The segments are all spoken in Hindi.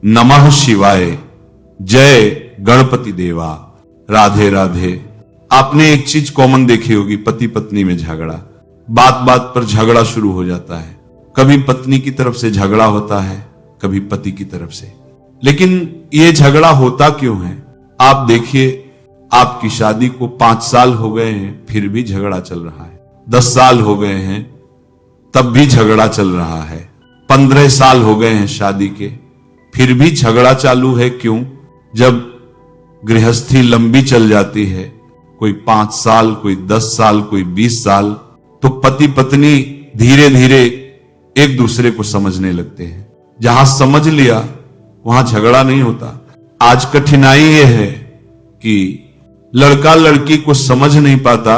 नमः शिवाय, जय गणपति देवा, राधे राधे। आपने एक चीज कॉमन देखी होगी, पति पत्नी में झगड़ा, बात बात पर झगड़ा शुरू हो जाता है। कभी पत्नी की तरफ से झगड़ा होता है, कभी पति की तरफ से। लेकिन ये झगड़ा होता क्यों है? आप देखिए, आपकी शादी को 5 साल हो गए हैं, फिर भी झगड़ा चल रहा है। 10 साल हो गए हैं, तब भी झगड़ा चल रहा है। 15 साल हो गए हैं शादी के, फिर भी झगड़ा चालू है। क्यों? जब गृहस्थी लंबी चल जाती है, कोई 5 साल, कोई 10 साल, कोई 20 साल, तो पति पत्नी धीरे धीरे एक दूसरे को समझने लगते हैं। जहां समझ लिया वहां झगड़ा नहीं होता। आज कठिनाई यह है कि लड़का लड़की को समझ नहीं पाता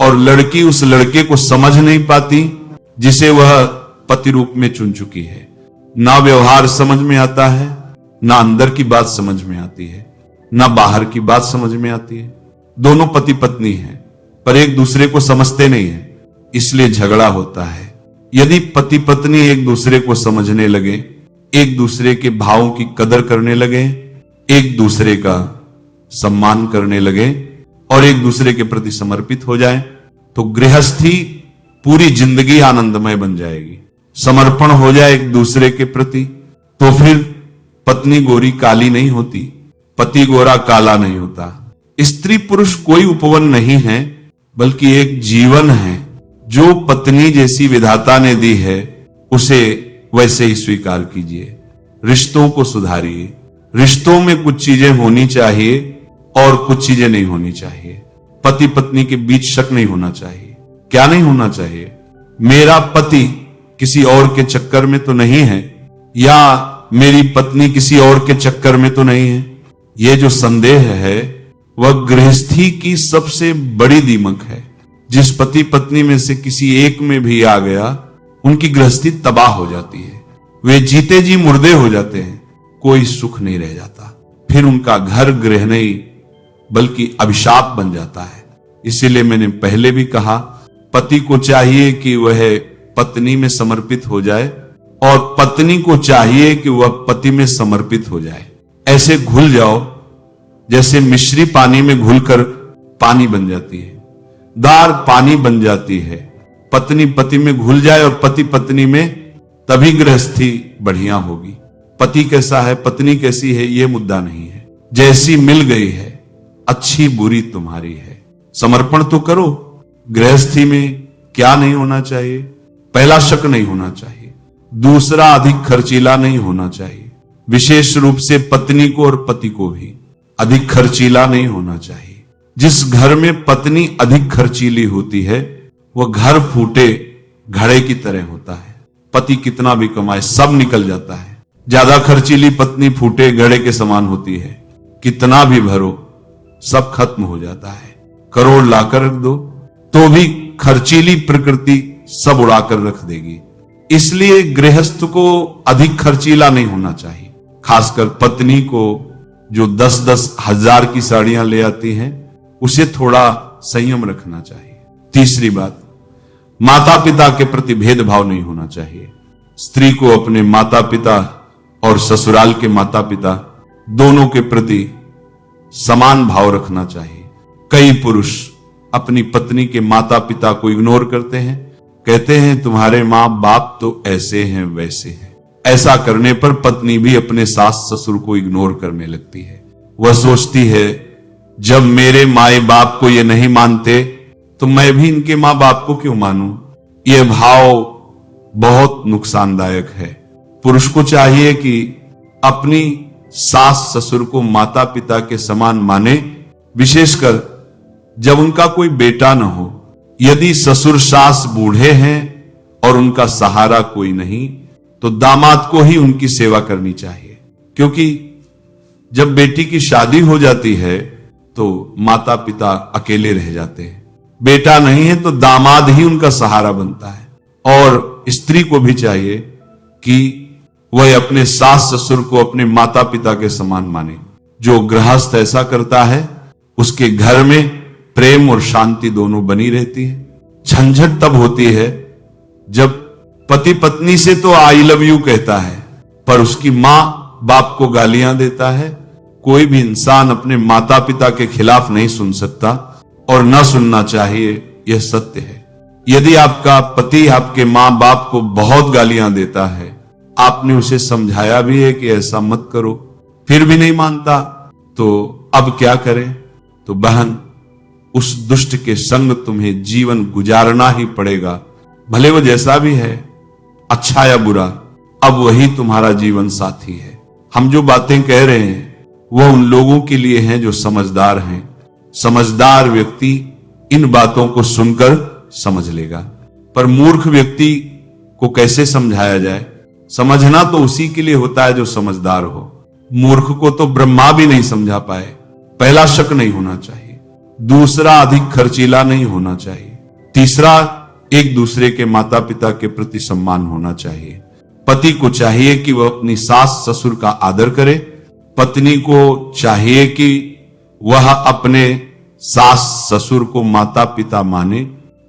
और लड़की उस लड़के को समझ नहीं पाती जिसे वह पति रूप में चुन चुकी है। ना व्यवहार समझ में आता है, ना अंदर की बात समझ में आती है, ना बाहर की बात समझ में आती है। दोनों पति पत्नी हैं, पर एक दूसरे को समझते नहीं है, इसलिए झगड़ा होता है। यदि पति पत्नी एक दूसरे को समझने लगे, एक दूसरे के भावों की कदर करने लगे, एक दूसरे का सम्मान करने लगे और एक दूसरे के प्रति समर्पित हो जाए, तो गृहस्थी पूरी जिंदगी आनंदमय बन जाएगी। समर्पण हो जाए एक दूसरे के प्रति, तो फिर पत्नी गोरी काली नहीं होती, पति गोरा काला नहीं होता। स्त्री पुरुष कोई उपवन नहीं है, बल्कि एक जीवन है। जो पत्नी जैसी विधाता ने दी है, उसे वैसे ही स्वीकार कीजिए। रिश्तों को सुधारिए। रिश्तों में कुछ चीजें होनी चाहिए और कुछ चीजें नहीं होनी चाहिए। पति पत्नी के बीच शक नहीं होना चाहिए। क्या नहीं होना चाहिए? मेरा पति किसी और के चक्कर में तो नहीं है, या मेरी पत्नी किसी और के चक्कर में तो नहीं है। यह जो संदेह है वह गृहस्थी की सबसे बड़ी दीमक है। जिस पति पत्नी में से किसी एक में भी आ गया, उनकी गृहस्थी तबाह हो जाती है। वे जीते जी मुर्दे हो जाते हैं, कोई सुख नहीं रह जाता। फिर उनका घर गृह नहीं बल्कि अभिशाप बन जाता है। इसीलिए मैंने पहले भी कहा, पति को चाहिए कि वह पत्नी में समर्पित हो जाए और पत्नी को चाहिए कि वह पति में समर्पित हो जाए। ऐसे घुल जाओ जैसे मिश्री पानी में घुलकर पानी बन जाती है, दार पानी बन जाती है। पत्नी पति में घुल जाए और पति पत्नी में, तभी गृहस्थी बढ़िया होगी। पति कैसा है, पत्नी कैसी है, यह मुद्दा नहीं है। जैसी मिल गई है, अच्छी बुरी तुम्हारी है। समर्पण तो करो। गृहस्थी में क्या नहीं होना चाहिए? पहला, शक नहीं होना चाहिए। दूसरा, अधिक खर्चीला नहीं होना चाहिए। विशेष रूप से पत्नी को और पति को भी अधिक खर्चीला नहीं होना चाहिए। जिस घर में पत्नी अधिक खर्चीली होती है, वह घर फूटे घड़े की तरह होता है। पति कितना भी कमाए, सब निकल जाता है। ज्यादा खर्चीली पत्नी फूटे घड़े के समान होती है। कितना भी भरो, सब खत्म हो जाता है। करोड़ लाकर रख दो तो भी खर्चीली प्रकृति सब उड़ाकर रख देगी। इसलिए गृहस्थ को अधिक खर्चीला नहीं होना चाहिए। खासकर पत्नी को जो 10-10 हजार की साड़ियां ले आती हैं, उसे थोड़ा संयम रखना चाहिए। तीसरी बात, माता पिता के प्रति भेदभाव नहीं होना चाहिए। स्त्री को अपने माता पिता और ससुराल के माता पिता दोनों के प्रति समान भाव रखना चाहिए। कई पुरुष अपनी पत्नी के माता पिता को इग्नोर करते हैं, कहते हैं तुम्हारे मां बाप तो ऐसे हैं वैसे हैं। ऐसा करने पर पत्नी भी अपने सास ससुर को इग्नोर करने लगती है। वह सोचती है, जब मेरे माए बाप को ये नहीं मानते तो मैं भी इनके मां बाप को क्यों मानूं? यह भाव बहुत नुकसानदायक है। पुरुष को चाहिए कि अपनी सास ससुर को माता पिता के समान माने, विशेषकर जब उनका कोई बेटा न हो। यदि ससुर सास बूढ़े हैं और उनका सहारा कोई नहीं, तो दामाद को ही उनकी सेवा करनी चाहिए। क्योंकि जब बेटी की शादी हो जाती है तो माता पिता अकेले रह जाते हैं। बेटा नहीं है तो दामाद ही उनका सहारा बनता है। और स्त्री को भी चाहिए कि वह अपने सास ससुर को अपने माता पिता के समान माने। जो गृहस्थ ऐसा करता है, उसके घर में प्रेम और शांति दोनों बनी रहती है। झंझट तब होती है जब पति पत्नी से तो आई लव यू कहता है, पर उसकी मां बाप को गालियां देता है। कोई भी इंसान अपने माता पिता के खिलाफ नहीं सुन सकता और न सुनना चाहिए, यह सत्य है। यदि आपका पति आपके मां बाप को बहुत गालियां देता है, आपने उसे समझाया भी है कि ऐसा मत करो, फिर भी नहीं मानता, तो अब क्या करें? तो बहन, उस दुष्ट के संग तुम्हें जीवन गुजारना ही पड़ेगा, भले वो जैसा भी है, अच्छा या बुरा, अब वही तुम्हारा जीवन साथी है। हम जो बातें कह रहे हैं वह उन लोगों के लिए हैं जो समझदार हैं। समझदार व्यक्ति इन बातों को सुनकर समझ लेगा, पर मूर्ख व्यक्ति को कैसे समझाया जाए? समझना तो उसी के लिए होता है जो समझदार हो। मूर्ख को तो ब्रह्मा भी नहीं समझा पाए। पहला, शक नहीं होना चाहिए। दूसरा, अधिक खर्चीला नहीं होना चाहिए। तीसरा, एक दूसरे के माता पिता के प्रति सम्मान होना चाहिए। पति को चाहिए कि वह अपनी सास ससुर का आदर करे, पत्नी को चाहिए कि वह अपने सास ससुर को माता पिता माने।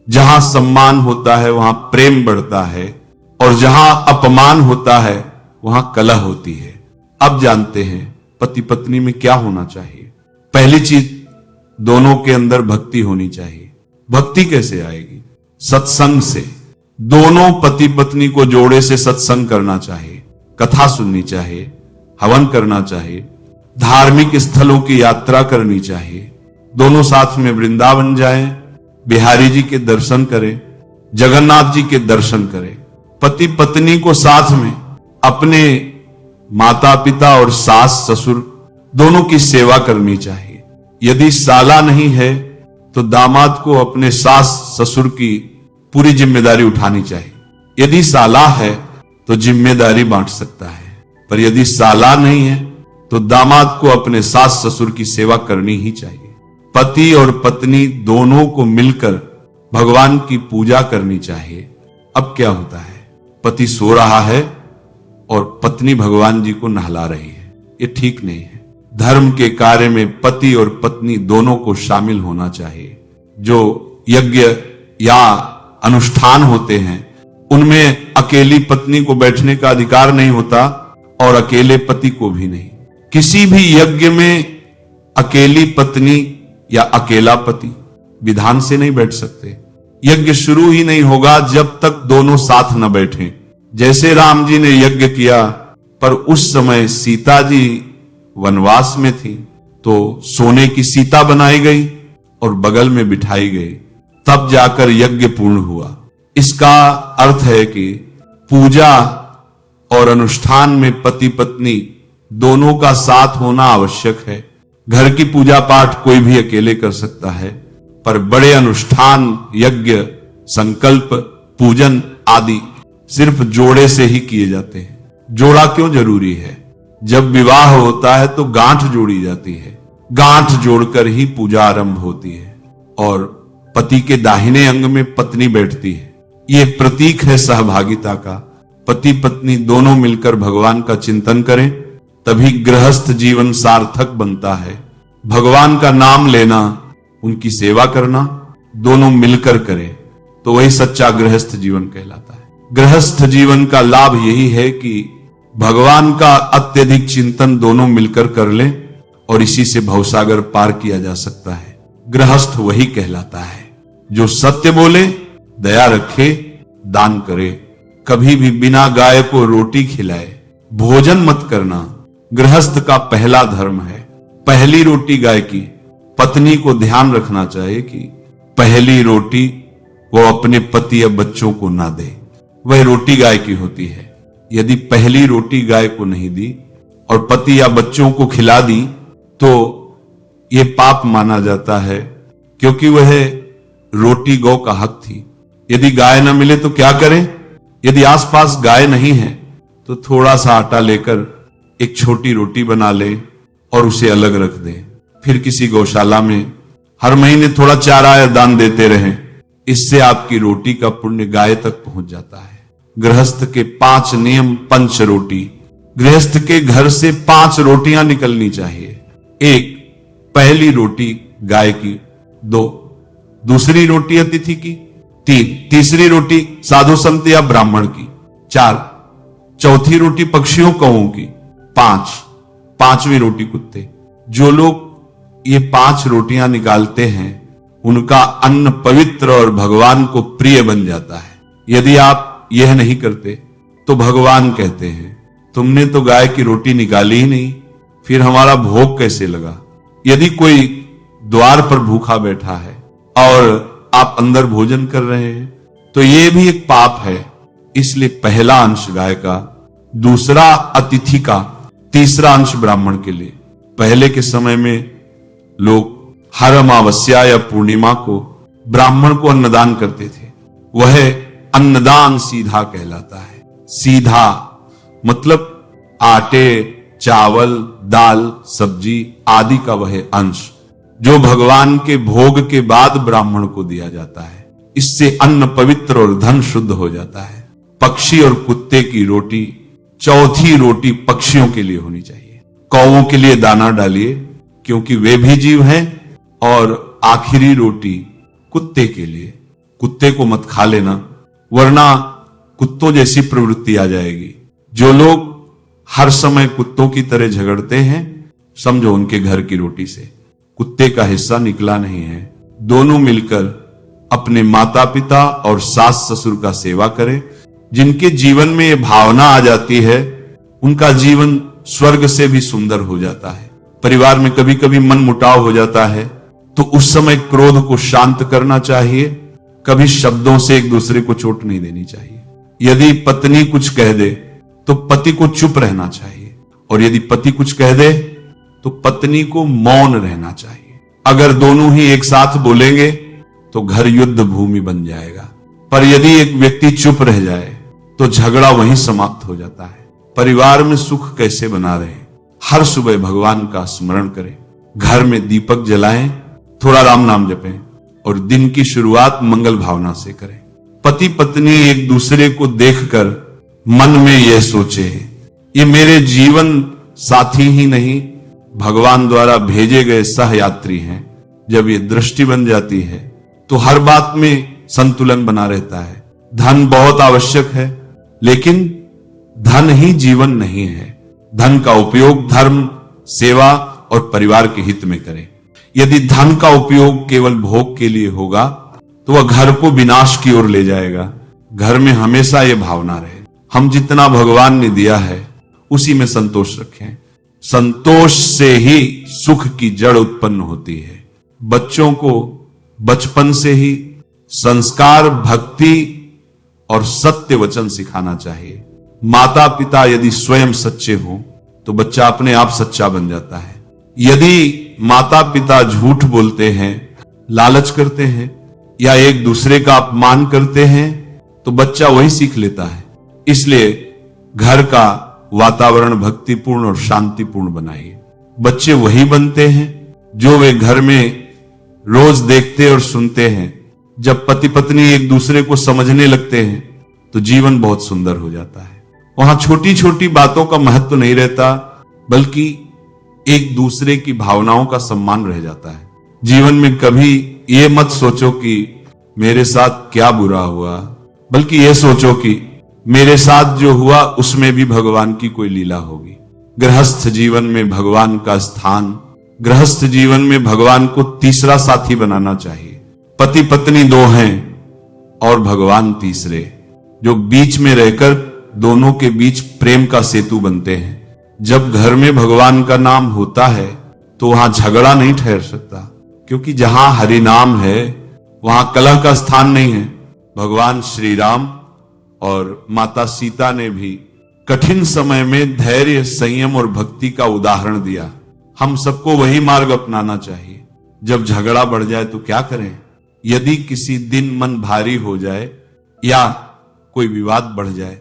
जहां सम्मान होता है वहां प्रेम बढ़ता है, और जहां अपमान होता है वहां कलह होती है। अब जानते हैं पति पत्नी में क्या होना चाहिए। पहली चीज, दोनों के अंदर भक्ति होनी चाहिए। भक्ति कैसे आएगी? सत्संग से। दोनों पति पत्नी को जोड़े से सत्संग करना चाहिए, कथा सुननी चाहिए, हवन करना चाहिए, धार्मिक स्थलों की यात्रा करनी चाहिए। दोनों साथ में वृंदावन जाएं, बिहारी जी के दर्शन करें, जगन्नाथ जी के दर्शन करें। पति पत्नी को साथ में अपने माता पिता और सास ससुर दोनों की सेवा करनी चाहिए। यदि साला नहीं है तो दामाद को अपने सास ससुर की पूरी जिम्मेदारी उठानी चाहिए। यदि साला है तो जिम्मेदारी बांट सकता है, पर यदि साला नहीं है तो दामाद को अपने सास ससुर की सेवा करनी ही चाहिए। पति और पत्नी दोनों को मिलकर भगवान की पूजा करनी चाहिए। अब क्या होता है, पति सो रहा है और पत्नी भगवान जी को नहला रही है, ये ठीक नहीं है। धर्म के कार्य में पति और पत्नी दोनों को शामिल होना चाहिए। जो यज्ञ या अनुष्ठान होते हैं उनमें अकेली पत्नी को बैठने का अधिकार नहीं होता और अकेले पति को भी नहीं। किसी भी यज्ञ में अकेली पत्नी या अकेला पति विधान से नहीं बैठ सकते। यज्ञ शुरू ही नहीं होगा जब तक दोनों साथ न बैठें। जैसे राम जी ने यज्ञ किया, पर उस समय सीता जी वनवास में थी, तो सोने की सीता बनाई गई और बगल में बिठाई गई, तब जाकर यज्ञ पूर्ण हुआ। इसका अर्थ है कि पूजा और अनुष्ठान में पति पत्नी दोनों का साथ होना आवश्यक है। घर की पूजा पाठ कोई भी अकेले कर सकता है, पर बड़े अनुष्ठान, यज्ञ, संकल्प, पूजन आदि सिर्फ जोड़े से ही किए जाते हैं। जोड़ा क्यों जरूरी है? जब विवाह होता है तो गांठ जोड़ी जाती है, गांठ जोड़कर ही पूजा आरंभ होती है, और पति के दाहिने अंग में पत्नी बैठती है। यह प्रतीक है सहभागिता का। पति पत्नी दोनों मिलकर भगवान का चिंतन करें, तभी गृहस्थ जीवन सार्थक बनता है। भगवान का नाम लेना, उनकी सेवा करना, दोनों मिलकर करें तो वही सच्चा गृहस्थ जीवन कहलाता है। गृहस्थ जीवन का लाभ यही है कि भगवान का अत्यधिक चिंतन दोनों मिलकर कर लें और इसी से भवसागर पार किया जा सकता है। गृहस्थ वही कहलाता है जो सत्य बोले, दया रखे, दान करे, कभी भी बिना गाय को रोटी खिलाए, भोजन मत करना गृहस्थ का पहला धर्म है। पहली रोटी गाय की। पत्नी को ध्यान रखना चाहिए कि पहली रोटी वो अपने पति या बच्चों को ना दे, वह रोटी गाय की होती है। यदि पहली रोटी गाय को नहीं दी और पति या बच्चों को खिला दी तो यह पाप माना जाता है, क्योंकि वह रोटी गौ का हक थी। यदि गाय ना मिले तो क्या करें? यदि आसपास गाय नहीं है तो थोड़ा सा आटा लेकर एक छोटी रोटी बना ले और उसे अलग रख दे। फिर किसी गौशाला में हर महीने थोड़ा चारा या दान देते रहें। इससे आपकी रोटी का पुण्य गाय तक पहुंच जाता है। गृहस्थ के 5 नियम, पंच रोटी। गृहस्थ के घर से 5 रोटियां निकलनी चाहिए। 1, पहली रोटी गाय की। 2, दूसरी रोटी अतिथि की। 3, तीसरी रोटी साधु संत या ब्राह्मण की। 4, चौथी रोटी पक्षियों कौओं की। पांचवी रोटी कुत्ते। जो लोग ये 5 रोटियां निकालते हैं उनका अन्न पवित्र और भगवान को प्रिय बन जाता है। यदि आप यह नहीं करते तो भगवान कहते हैं तुमने तो गाय की रोटी निकाली ही नहीं, फिर हमारा भोग कैसे लगा। यदि कोई द्वार पर भूखा बैठा है और आप अंदर भोजन कर रहे हैं तो यह भी एक पाप है। इसलिए पहला अंश गाय का, दूसरा अतिथि का, तीसरा अंश ब्राह्मण के लिए। पहले के समय में लोग हर अमावस्या या पूर्णिमा को ब्राह्मण को अन्नदान करते थे। वह अन्नदान सीधा कहलाता है। सीधा मतलब आटे, चावल, दाल, सब्जी आदि का वह अंश जो भगवान के भोग के बाद ब्राह्मण को दिया जाता है। इससे अन्न पवित्र और धन शुद्ध हो जाता है। पक्षी और कुत्ते की रोटी, चौथी रोटी पक्षियों के लिए होनी चाहिए। कौवों के लिए दाना डालिए क्योंकि वे भी जीव हैं, और आखिरी रोटी कुत्ते के लिए। कुत्ते को मत खा लेना वरना कुत्तों जैसी प्रवृत्ति आ जाएगी। जो लोग हर समय कुत्तों की तरह झगड़ते हैं समझो उनके घर की रोटी से कुत्ते का हिस्सा निकला नहीं है। दोनों मिलकर अपने माता पिता और सास ससुर का सेवा करें। जिनके जीवन में यह भावना आ जाती है उनका जीवन स्वर्ग से भी सुंदर हो जाता है। परिवार में कभी कभी मन मुटाव हो जाता है तो उस समय क्रोध को शांत करना चाहिए। कभी शब्दों से एक दूसरे को चोट नहीं देनी चाहिए। यदि पत्नी कुछ कह दे तो पति को चुप रहना चाहिए, और यदि पति कुछ कह दे तो पत्नी को मौन रहना चाहिए। अगर दोनों ही एक साथ बोलेंगे तो घर युद्ध भूमि बन जाएगा, पर यदि एक व्यक्ति चुप रह जाए तो झगड़ा वहीं समाप्त हो जाता है। परिवार में सुख कैसे बना रहे? हर सुबह भगवान का स्मरण करें, घर में दीपक जलाएं, थोड़ा राम नाम जपें और दिन की शुरुआत मंगल भावना से करें। पति पत्नी एक दूसरे को देखकर मन में यह सोचे ये मेरे जीवन साथी ही नहीं भगवान द्वारा भेजे गए सहयात्री हैं। जब ये दृष्टि बन जाती है तो हर बात में संतुलन बना रहता है। धन बहुत आवश्यक है लेकिन धन ही जीवन नहीं है। धन का उपयोग धर्म, सेवा और परिवार के हित में करें। यदि धन का उपयोग केवल भोग के लिए होगा तो वह घर को विनाश की ओर ले जाएगा। घर में हमेशा यह भावना रहे हम जितना भगवान ने दिया है उसी में संतोष रखें। संतोष से ही सुख की जड़ उत्पन्न होती है। बच्चों को बचपन से ही संस्कार, भक्ति और सत्य वचन सिखाना चाहिए। माता पिता यदि स्वयं सच्चे हों तो बच्चा अपने आप सच्चा बन जाता है। यदि माता पिता झूठ बोलते हैं, लालच करते हैं या एक दूसरे का अपमान करते हैं तो बच्चा वही सीख लेता है। इसलिए घर का वातावरण भक्तिपूर्ण और शांतिपूर्ण बनाइए। बच्चे वही बनते हैं जो वे घर में रोज देखते और सुनते हैं। जब पति पत्नी एक दूसरे को समझने लगते हैं तो जीवन बहुत सुंदर हो जाता है। वहां छोटी छोटी बातों का महत्व नहीं रहता बल्कि एक दूसरे की भावनाओं का सम्मान रह जाता है। जीवन में कभी ये मत सोचो कि मेरे साथ क्या बुरा हुआ, बल्कि ये सोचो कि मेरे साथ जो हुआ उसमें भी भगवान की कोई लीला होगी। गृहस्थ जीवन में भगवान का स्थान, गृहस्थ जीवन में भगवान को तीसरा साथी बनाना चाहिए। पति पत्नी 2 हैं और भगवान तीसरे, जो बीच में रहकर दोनों के बीच प्रेम का सेतु बनते हैं। जब घर में भगवान का नाम होता है तो वहां झगड़ा नहीं ठहर सकता, क्योंकि जहां हरि नाम है वहां कलह का स्थान नहीं है। भगवान श्री राम और माता सीता ने भी कठिन समय में धैर्य, संयम और भक्ति का उदाहरण दिया। हम सबको वही मार्ग अपनाना चाहिए। जब झगड़ा बढ़ जाए तो क्या करें? यदि किसी दिन मन भारी हो जाए या कोई विवाद बढ़ जाए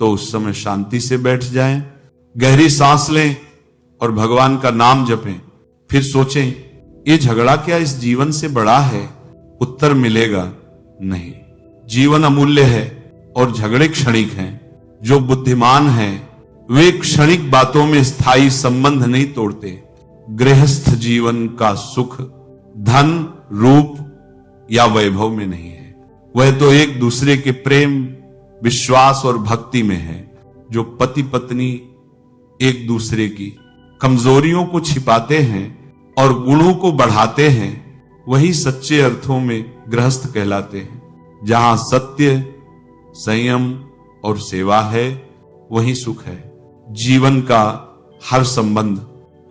तो उस समय शांति से बैठ जाएं, गहरी सांस लें और भगवान का नाम जपें। फिर सोचें ये झगड़ा क्या इस जीवन से बड़ा है? उत्तर मिलेगा नहीं। जीवन अमूल्य है और झगड़े क्षणिक हैं। जो बुद्धिमान हैं वे क्षणिक बातों में स्थायी संबंध नहीं तोड़ते। गृहस्थ जीवन का सुख धन, रूप या वैभव में नहीं है। वह तो एक दूसरे के प्रेम, विश्वास और भक्ति में है। जो पति पत्नी एक दूसरे की कमजोरियों को छिपाते हैं और गुणों को बढ़ाते हैं, वही सच्चे अर्थों में गृहस्थ कहलाते हैं। जहां सत्य, संयम और सेवा है, वही सुख है। जीवन का हर संबंध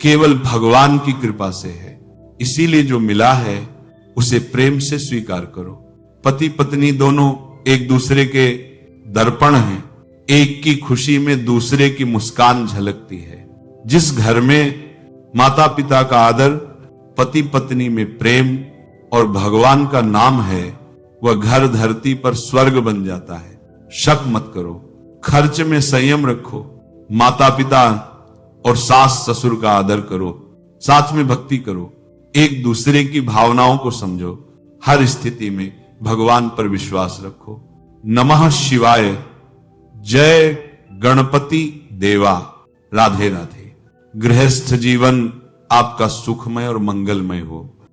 केवल भगवान की कृपा से है, इसीलिए जो मिला है उसे प्रेम से स्वीकार करो। पति पत्नी दोनों एक दूसरे के दर्पण हैं। एक की खुशी में दूसरे की मुस्कान झलकती है। जिस घर में माता पिता का आदर, पति पत्नी में प्रेम और भगवान का नाम है, वह घर धरती पर स्वर्ग बन जाता है। शक मत करो, खर्च में संयम रखो, माता पिता और सास ससुर का आदर करो, साथ में भक्ति करो, एक दूसरे की भावनाओं को समझो, हर स्थिति में भगवान पर विश्वास रखो। नमः शिवाय। जय गणपति देवा। राधे राधे। गृहस्थ जीवन आपका सुखमय और मंगलमय हो।